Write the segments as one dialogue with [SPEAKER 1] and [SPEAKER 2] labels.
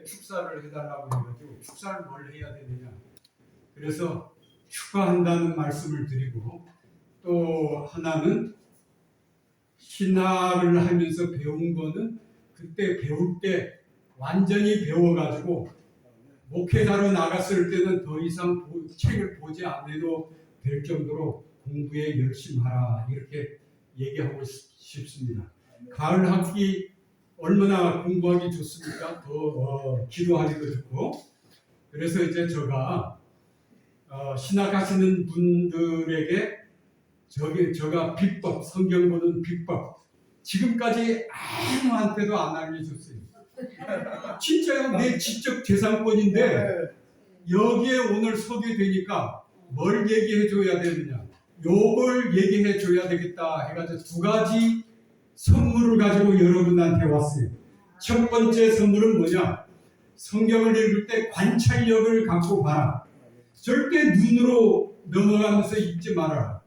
[SPEAKER 1] 축사를 해달라고 해가지고 축사를 뭘 해야 되느냐. 그래서 축하한다는 말씀을 드리고, 또 하나는 신학을 하면서 배운 거는 그때 배울 때 완전히 배워가지고 목회자로 나갔을 때는 더 이상 책을 보지 않아도 될 정도로 공부에 열심하라, 이렇게 얘기하고 싶습니다. 가을 학기 얼마나 공부하기 좋습니까? 더 기도하기도 좋고. 그래서 이제 제가 신학하시는 분들에게 제가 비법, 성경 보는 비법 지금까지 아무한테도 안 알려줬어요. 진짜요? 내 지적 재산권인데 여기에 오늘 서게 되니까 뭘 얘기해 줘야 되느냐, 요걸 얘기해 줘야 되겠다 해가지고 두 가지 선물을 가지고 여러분한테 왔어요. 첫 번째 선물은 뭐냐? 성경을 읽을 때 관찰력을 갖고 봐라. 절대 눈으로 넘어가면서 읽지 마라.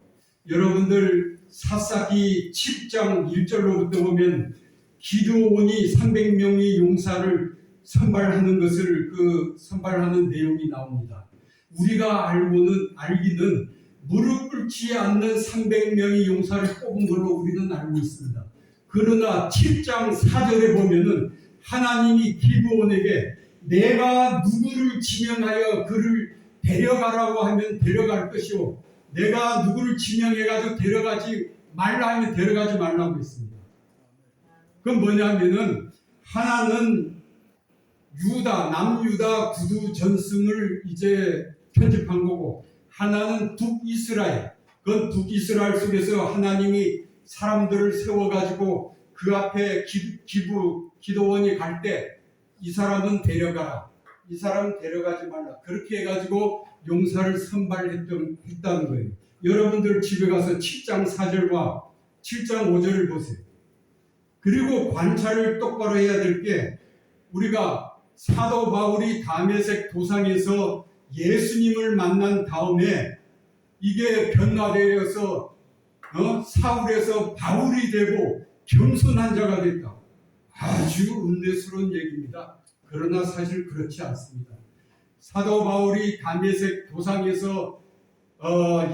[SPEAKER 1] 여러분들 사사기 7장 1절로부터 보면 기드온이 300명의 용사를 선발하는 것을 선발하는 내용이 나옵니다. 우리가 알기는 무릎 꿇지 않는 300명의 용사를 뽑은 걸로 우리는 알고 있습니다. 그러나 7장 4절에 보면은 하나님이 기드온에게 내가 누구를 지명하여 그를 데려가라고 하면 데려갈 것이요, 내가 누구를 지명해가지고 데려가지 말라 하면 데려가지 말라고 했습니다. 그건 뭐냐면은 하나는 남유다 구두 전승을 이제 편집한 거고, 하나는 북이스라엘. 그건 북이스라엘 속에서 하나님이 사람들을 세워가지고 그 앞에 기도원이 갈 때 이 사람은 데려가라, 이 사람은 데려가지 말라, 그렇게 해가지고 용사를 선발했다는 거예요. 여러분들 집에 가서 7장 4절과 7장 5절을 보세요. 그리고 관찰을 똑바로 해야 될 게, 우리가 사도 바울이 다메섹 도상에서 예수님을 만난 다음에 이게 변화되어서 사울에서 바울이 되고 겸손한 자가 됐다. 아주 은혜스러운 얘기입니다. 그러나 사실 그렇지 않습니다. 사도 바울이 다메섹 도상에서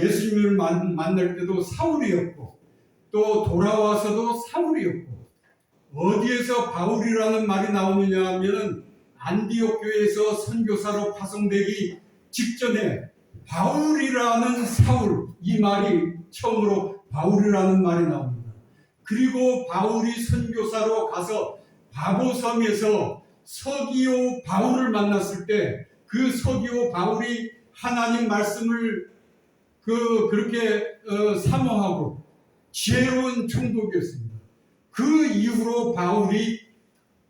[SPEAKER 1] 예수님을 만날 때도 사울이었고, 또 돌아와서도 사울이었고, 어디에서 바울이라는 말이 나오느냐 하면 안디옥 교회에서 선교사로 파송되기 직전에 바울이라는 사울, 이 말이 처음으로 바울이라는 말이 나옵니다. 그리고 바울이 선교사로 가서 바보섬에서 서기오 바울을 만났을 때 그 서기오 바울이 하나님 말씀을 그렇게 사모하고 지혜로운 총독이었습니다. 그 이후로 바울이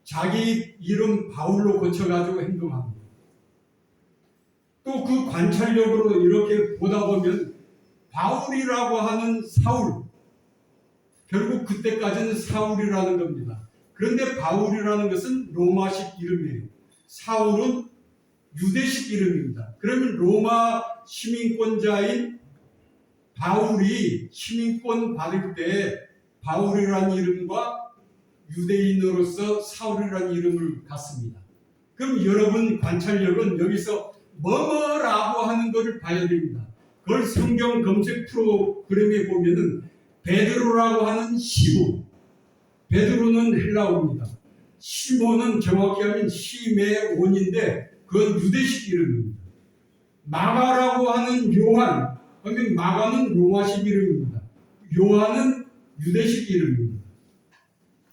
[SPEAKER 1] 자기 이름 바울로 고쳐가지고 행동합니다. 또 그 관찰력으로 이렇게 보다 보면 바울이라고 하는 사울, 결국 그때까지는 사울이라는 겁니다. 그런데 바울이라는 것은 로마식 이름이에요. 사울은 유대식 이름입니다. 그러면 로마 시민권자인 바울이 시민권 받을 때 바울이라는 이름과 유대인으로서 사울이라는 이름을 갖습니다. 그럼 여러분 관찰력은 여기서 뭐라고 하는 것을 봐야 됩니다. 그걸 성경 검색 프로그램에 보면은 베드로라고 하는 시몬, 베드로는 헬라어입니다. 시몬은 정확히 하면 시메온인데 그건 유대식 이름입니다. 마가라고 하는 요한, 그러면 마가는 로마식 이름입니다. 요한은 유대식 이름입니다.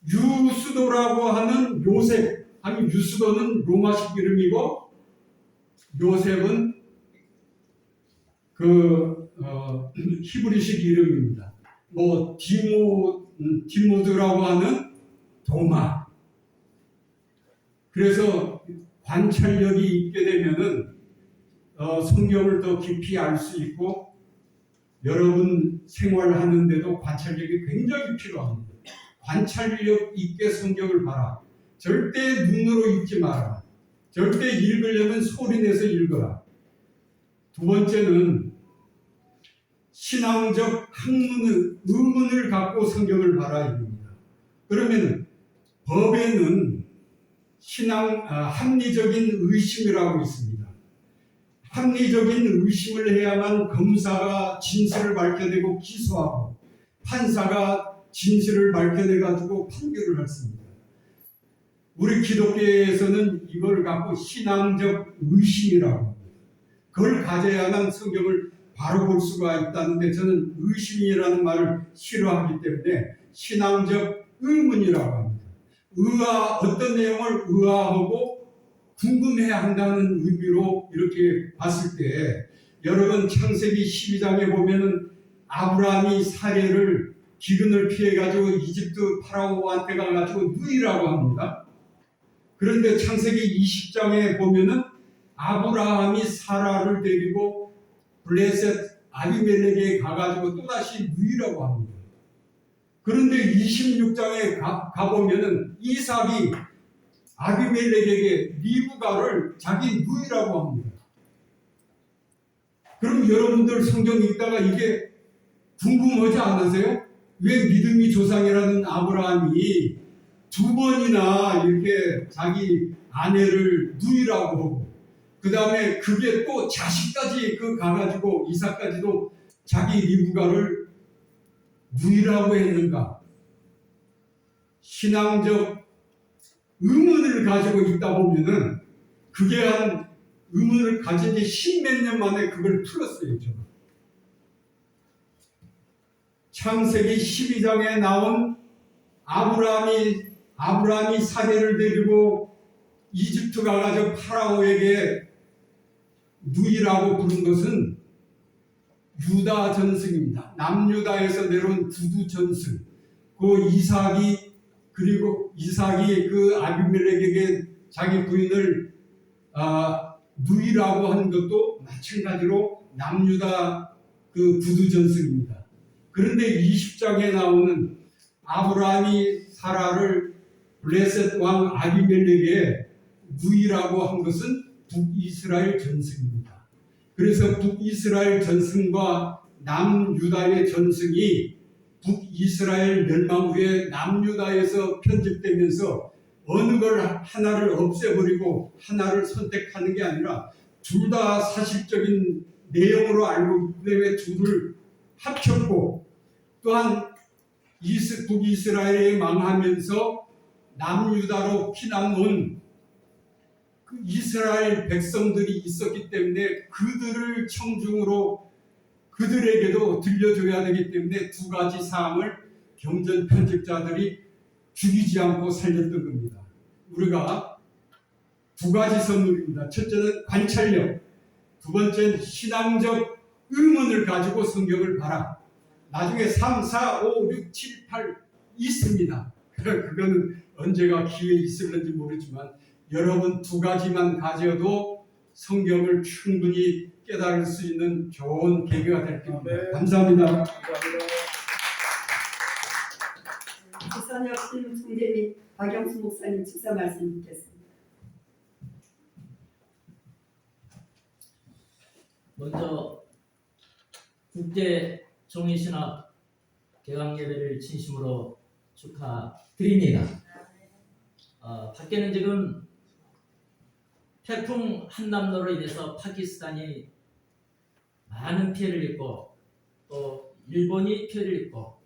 [SPEAKER 1] 유스도라고 하는 요셉, 하면 유스도는 로마식 이름이고 요셉은 히브리식 이름입니다. 디모드라고 하는 도마. 그래서 관찰력이 있게 되면은 성경을 더 깊이 알 수 있고, 여러분 생활하는데도 관찰력이 굉장히 필요합니다. 관찰력 있게 성경을 봐라. 절대 눈으로 읽지 마라. 절대 읽으려면 소리내서 읽어라. 두 번째는 신앙적 의문을 갖고 성경을 봐라 입니다. 그러면 법에는 합리적인 의심이라고 있습니다. 합리적인 의심을 해야만 검사가 진술을 밝혀내고 기소하고 판사가 진술을 밝혀내가지고 판결을 했습니다. 우리 기독교에서는 이걸 갖고 신앙적 의심이라고 합니다. 그걸 가져야만 성경을 바로 볼 수가 있다는데 저는 의심이라는 말을 싫어하기 때문에 신앙적 의문이라고 합니다. 어떤 내용을 의아하고 궁금해야 한다는 의미로 이렇게 봤을 때 여러분 창세기 12장에 보면은 아브라함이 사례를 기근을 피해가지고 이집트 파라오한테 가가지고 누이라고 합니다. 그런데 창세기 20장에 보면은 아브라함이 사라를 데리고 블레셋 아비멜렉에 가가지고 또다시 누이라고 합니다. 그런데 26장에 가보면은 이삭이 아비멜렉에게 리브가를 자기 누이라고 합니다. 그럼 여러분들 성경 읽다가 이게 궁금하지 않으세요? 왜 믿음의 조상이라는 아브라함이 두 번이나 이렇게 자기 아내를 누이라고 하고 그 다음에 그게 또 자식까지 가가지고 이삭까지도 자기 리브가를 누이라고 했는가? 신앙적 의문을 가지고 있다 보면은 그게 한 의문을 가진 지 십몇 년 만에 그걸 풀었어요. 저는. 창세기 12장에 나온 아브라함이 사례를 데리고 이집트 가가지고 파라오에게 누이라고 부른 것은 유다 전승입니다. 남유다에서 내려온 구두 전승. 이삭이 그 아비멜렉에게 자기 부인을 누이라고 하는 것도 마찬가지로 남유다 그 구두 전승입니다. 그런데 20장에 나오는 아브라함이 사라를 블레셋 왕 아비멜렉에 누이라고 한 것은 북이스라엘 전승입니다. 그래서 북이스라엘 전승과 남유다의 전승이 북이스라엘 멸망 후에 남유다에서 편집되면서 어느 걸 하나를 없애버리고 하나를 선택하는 게 아니라 둘 다 사실적인 내용으로 알고 있기 때문에 둘을 합쳤고 또한 북이스라엘이 망하면서 남유다로 피난 온 그 이스라엘 백성들이 있었기 때문에 그들을 청중으로 그들에게도 들려줘야 되기 때문에 두 가지 사항을 경전 편집자들이 죽이지 않고 살렸던 겁니다. 우리가 두 가지 선물입니다. 첫째는 관찰력, 두 번째는 신앙적 의문을 가지고 성경을 봐라. 나중에 3, 4, 5, 6, 7, 8 있습니다. 그거는 언제가 기회 있을는지 모르지만 여러분 두 가지만 가져도 성경을 충분히 깨달을 수 있는 좋은 계기가 될 겁니다. 감사합니다.
[SPEAKER 2] 부산혁신 총재 및 박영수 목사님 축사 말씀 듣겠습니다.
[SPEAKER 3] 먼저 국제 종이신학 개강 예배를 진심으로 축하드립니다. 밖에는 지금 태풍 한남노로 인해서 파키스탄이 많은 피해를 입고 또 일본이 피해를 입고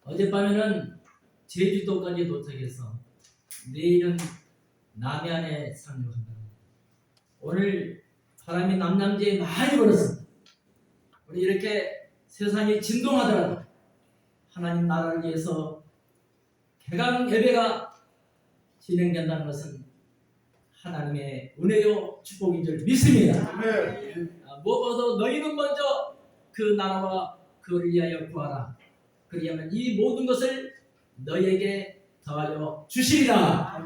[SPEAKER 3] 어젯밤에는 제주도까지 도착해서 내일은 남해안에 상륙한다. 오늘 바람이 남남지에 많이 불었습니다. 우리 이렇게 세상이 진동하더라도 하나님 나라를 위해서 개강 예배가 진행된다는 것은 하나님의 은혜요 축복인 줄 믿습니다. 무엇보다도 너희는 먼저 그 나라와 그를 위하여 구하라. 그리하면 이 모든 것을 너희에게 더하여 주시리라.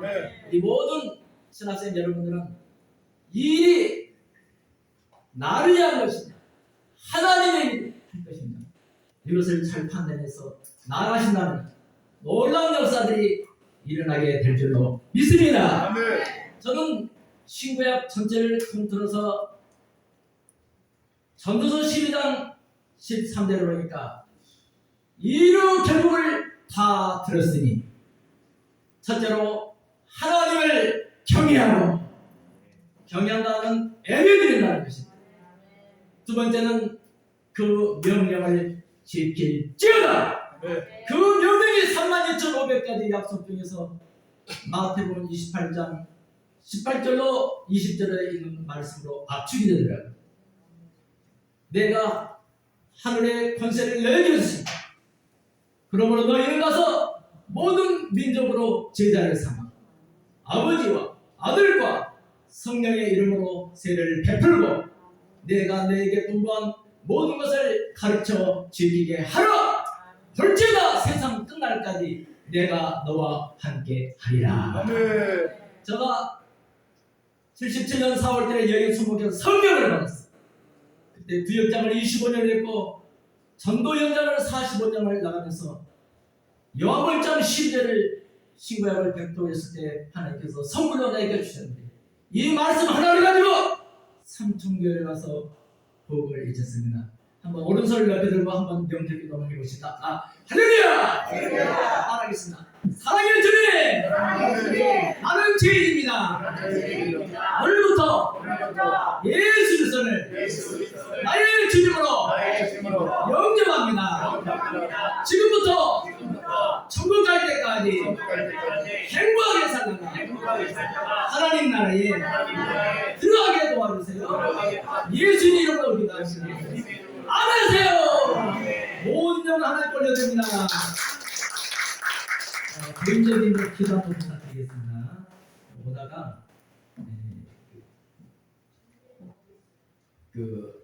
[SPEAKER 3] 이 모든 신학생 여러분들은 이 나를 위한 것이냐 하나님의 할 것이냐 이것을 잘 판단해서 나아가신다는 놀라운 역사들이 일어나게 될 줄로 믿습니다. 저는 신구약 전체를 통틀어서 전도서 12장 13절을 보니까 이루 결국을 다 들었으니 첫째로 하나님을 경외하고 경외한다는 애매드린다는 것입니다. 두 번째는 그 명령을 지킬지어다. 그 명령이 32,500가지 약속 중에서 마태복음 28장 18절로 20절에 있는 말씀으로 압축이 되더라고요. 내가 하늘의 권세를 내게 주시니 그러므로 너희는 가서 모든 민족으로 제자를 삼아 아버지와 아들과 성령의 이름으로 세례를 베풀고 내가 너에게 분부한 모든 것을 가르쳐 지키게 하라. 볼지어다 세상 끝날까지 내가 너와 함께 하리라. 제가 77년 4월달에 여인 수목에서 성경을 받았어요. 그때 구역장을 25년을 했고 전도 연장을 45년을 나가면서 요한월장 10절을 신구약을 백도했을 때 하나님께서 선물로 나에게 주셨는데 이 말씀 하나를 가지고 삼천교회에 가서 복음을 잊었습니다. 한번 오른손을 높이 들고 한번 명절기도 해보시다. 할렐루야! 따라하겠습니다. 사랑의 주님! 나는 죄인입니다. 오늘부터 예수 그리스도를 나의 주님으로 영접합니다. 지금부터 천국 갈 때까지 행복하게 살다가 하나님 나라에 들어가게 도와주세요. 예수님 이름으로 기도하시니 아멘하세요. 모든 영을 하나님 올려드립니다. 개인적인 기도 한번 부탁드리겠습니다. 오다가 그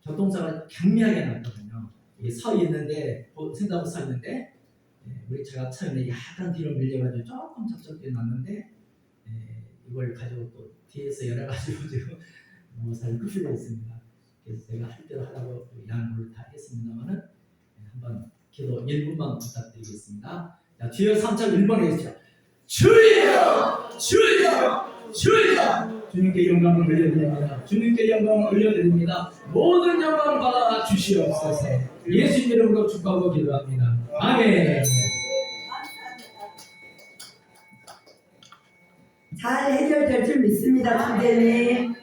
[SPEAKER 3] 교통사가 경미하게 났거든요. 이게 서 있는데 생각하고 서 있는데 우리 차가 처음에 약간 뒤로 밀려가지고 조금 접촉돼 났는데 이걸 가지고 또 뒤에서 열어가지고 지금 모살을 흡수되어 있습니다. 그래서 제가 할 대로 하라고 양보를 다 했습니다만은 한번 기도 1분만 부탁드리겠습니다. 자, 주여 3절 1번 해주시죠. 주여! 주여! 주여! 주님께 영광을 올려드립니다. 주님께 영광을 올려드립니다. 모든 영광 받아 주시옵소서. 예수 이름으로 축복하고 기도합니다. 아멘.
[SPEAKER 2] 잘 해결될 줄 믿습니다, 총재님.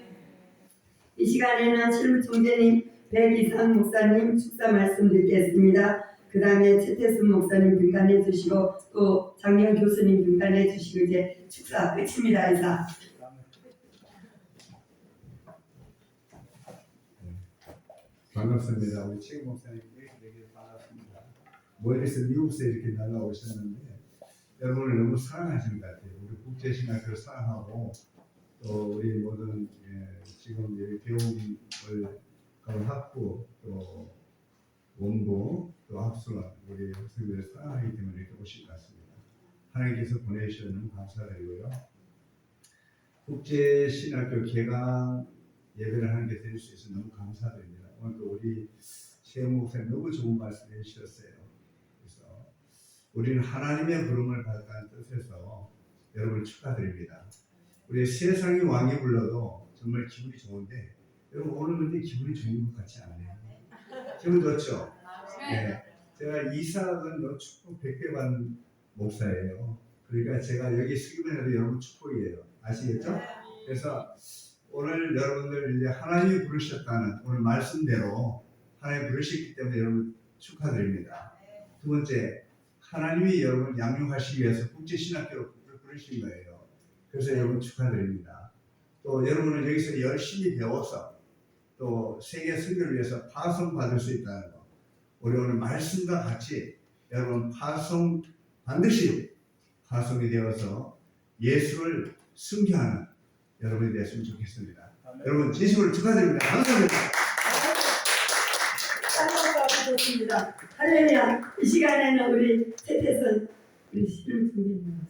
[SPEAKER 2] 이 시간에는 실무 총재님 백이상 목사님 축사 말씀 듣겠습니다. 그 다음에 최태순 목사님 등단해 주시고 또 장영 교수님 등단해 주시고 이제 축사 끝입니다. 이사.
[SPEAKER 4] 반갑습니다. 우리 최 목사님 되게 반갑습니다. 멀리서 미국에서 이렇게 날아오셨는데 여러분을 너무 사랑하시는 것 같아요. 우리 국제신학교를 사랑하고 또 우리 모든 지금 여기 배움을 학부 또 원고 또 학술 우리 학생들을 사랑하기 때문에 이렇게 오신 것 같습니다. 하나님께서 보내주시는 감사드리고요. 국제신학교 개강 예배를 하는 게 될 수 있어서 너무 감사드립니다. 오늘 또 우리 최 목사님 너무 좋은 말씀 해주셨어요. 그래서 우리는 하나님의 부름을 받았다는 뜻에서 여러분을 축하드립니다. 우리 세상의 왕이 불러도 정말 기분이 좋은데 여러분 오늘 근데 기분이 좋은 것 같지 않아요? 기분 좋죠? 네. 제가 이삭은 축복 100개 받은 목사예요. 그러니까 제가 여기 쓰기만 해도 여러분 축복이에요. 아시겠죠? 그래서 오늘 여러분들 이제 하나님이 부르셨다는 오늘 말씀대로 하나님이 부르셨기 때문에 여러분 축하드립니다. 두 번째, 하나님이 여러분 양육하시기 위해서 국제신학교로 부르신 거예요. 그래서 여러분 축하드립니다. 또 여러분은 여기서 열심히 배워서 또 세계 선교를 위해서 파송 받을 수 있다는 거. 우리 오늘 말씀과 같이 여러분 반드시 파송이 되어서 예수를 순교하는 여러분이 됐으면 좋겠습니다. 여러분 진심으로 축하드립니다. 감사합니다.
[SPEAKER 2] 좋습니다. 할렐루야. 이 시간에는 우리 최태선 우리 실무 총재님.